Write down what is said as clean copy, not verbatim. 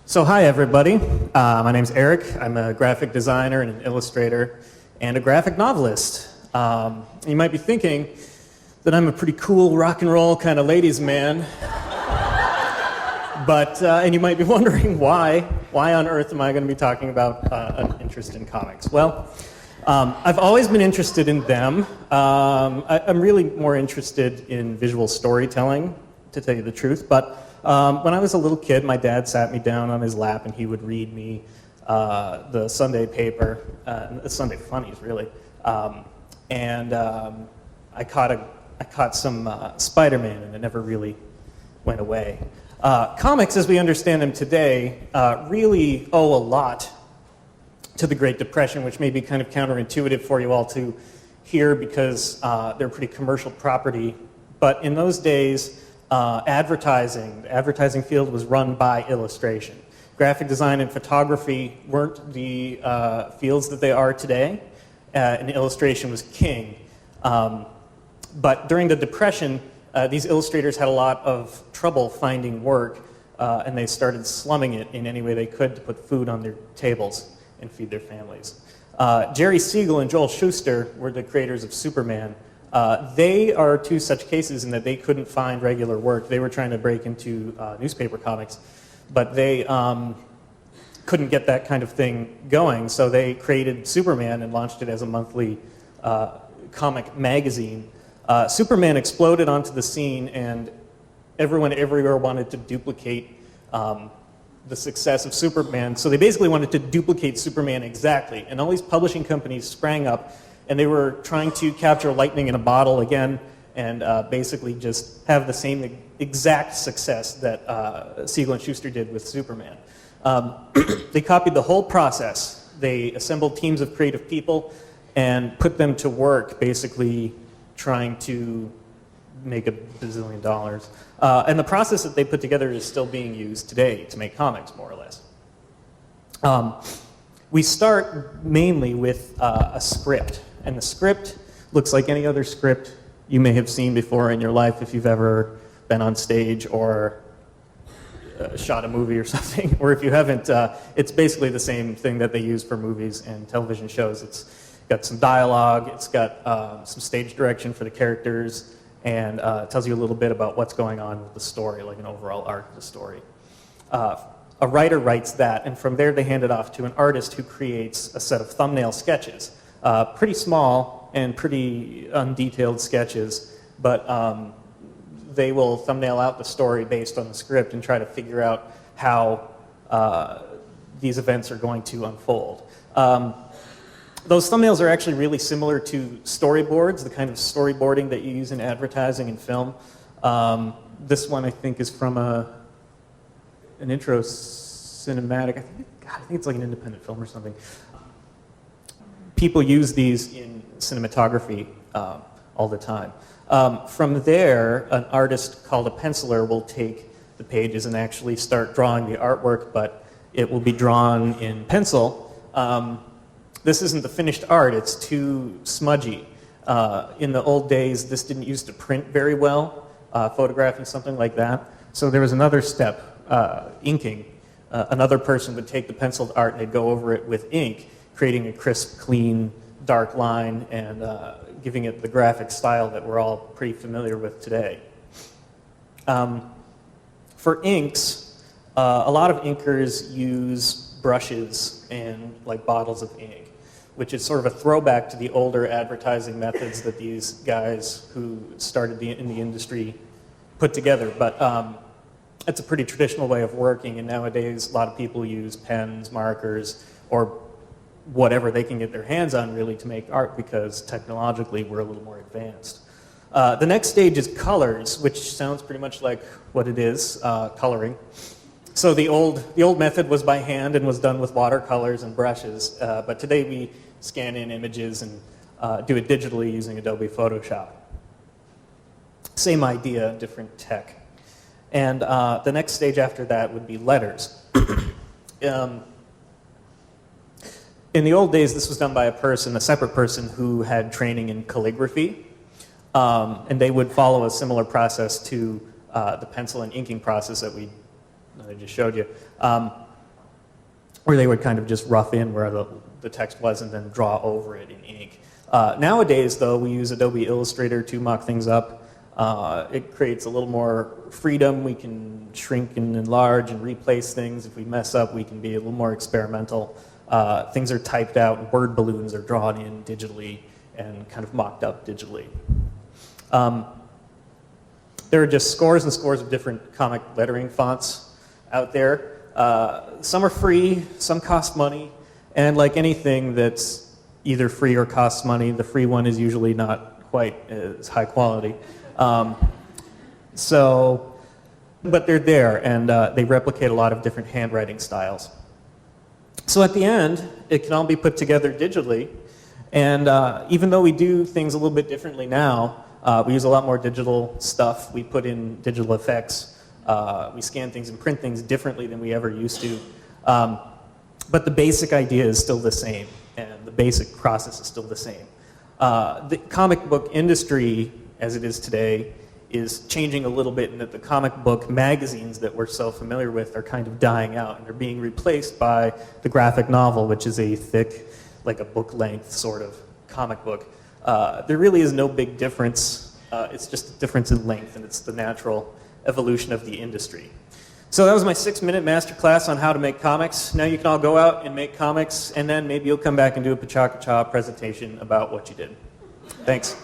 So hi everybody, my name's Erik. I'm a graphic designer and an illustrator and a graphic novelist. You might be thinking that I'm a pretty cool rock and roll kind of ladies man, and you might be wondering why on earth am I going to be talking about an interest in comics? Well, I've always been interested in them. I'm really more interested in visual storytelling, to tell you the truth, but when I was a little kid, my dad sat me down on his lap and he would read me the Sunday paper, the Sunday funnies really, and I caught some Spider-Man and it never really went away. Comics, as we understand them today, really owe a lot to the Great Depression, which may be kind of counterintuitive for you all to hear because they're pretty commercial property, but in those days, the advertising field was run by illustration. Graphic design and photography weren't the fields that they are today, and illustration was king. But during the Depression, these illustrators had a lot of trouble finding work, and they started slumming it in any way they could to put food on their tables and feed their families. Jerry Siegel and Joel Shuster were the creators of Superman. They are two such cases in that they couldn't find regular work. They were trying to break into newspaper comics, but they couldn't get that kind of thing going, so they created Superman and launched it as a monthly comic magazine. Superman exploded onto the scene, and everyone everywhere wanted to duplicate the success of Superman, so they basically wanted to duplicate Superman exactly, and all these publishing companies sprang up, and they were trying to capture lightning in a bottle again and basically just have the same exact success that Siegel and Shuster did with Superman. They copied the whole process. They assembled teams of creative people and put them to work basically trying to make $1 bazillion. And the process that they put together is still being used today to make comics, more or less. We start mainly with a script. And the script looks like any other script you may have seen before in your life if you've ever been on stage or shot a movie or something. Or if you haven't, it's basically the same thing that they use for movies and television shows. It's got some dialogue, it's got some stage direction for the characters, and it tells you a little bit about what's going on with the story, like an overall arc of the story. A writer writes that, and from there they hand it off to an artist who creates a set of thumbnail sketches. Pretty small and pretty undetailed sketches, but they will thumbnail out the story based on the script and try to figure out how these events are going to unfold. Those thumbnails are actually really similar to storyboards, the kind of storyboarding that you use in advertising and film. This one I think is from an intro cinematic. I think it's like an independent film or something. People use these in cinematography all the time. From there, an artist called a penciler will take the pages and actually start drawing the artwork, but it will be drawn in pencil. This isn't the finished art, it's too smudgy. In the old days, this didn't used to print very well, photographing something like that. So there was another step, inking. Another person would take the penciled art and they'd go over it with ink, creating a crisp, clean, dark line and giving it the graphic style that we're all pretty familiar with today. For inks, a lot of inkers use brushes and like bottles of ink, which is sort of a throwback to the older advertising methods that these guys who started in the industry put together. But it's a pretty traditional way of working, and nowadays a lot of people use pens, markers, or whatever they can get their hands on really to make art because technologically we're a little more advanced. The next stage is colors, which sounds pretty much like what it is, coloring. So the old method was by hand and was done with watercolors and brushes, but today we scan in images and do it digitally using Adobe Photoshop. Same idea, different tech. And the next stage after that would be letters. In the old days, this was done by a separate person who had training in calligraphy, and they would follow a similar process to the pencil and inking process that I just showed you. where they would kind of just rough in where the text was and then draw over it in ink. Nowadays, though, we use Adobe Illustrator to mock things up. It creates a little more freedom. We can shrink and enlarge and replace things. If we mess up, we can be a little more experimental. Things are typed out, word balloons are drawn in digitally and kind of mocked up digitally. There are just scores and scores of different comic lettering fonts out there. Some are free, some cost money, and like anything that's either free or costs money, the free one is usually not quite as high quality. But they're there, and they replicate a lot of different handwriting styles. So at the end, it can all be put together digitally, and even though we do things a little bit differently now, we use a lot more digital stuff. We put in digital effects. We scan things and print things differently than we ever used to. But the basic idea is still the same, and the basic process is still the same. The comic book industry, as it is today, is changing a little bit in that the comic book magazines that we're so familiar with are kind of dying out, and they're being replaced by the graphic novel, which is a thick, like a book-length sort of comic book. There really is no big difference. It's just a difference in length, and it's the natural evolution of the industry. So that was my 6-minute masterclass on how to make comics. Now you can all go out and make comics, and then maybe you'll come back and do a Pecha Kucha presentation about what you did. Thanks.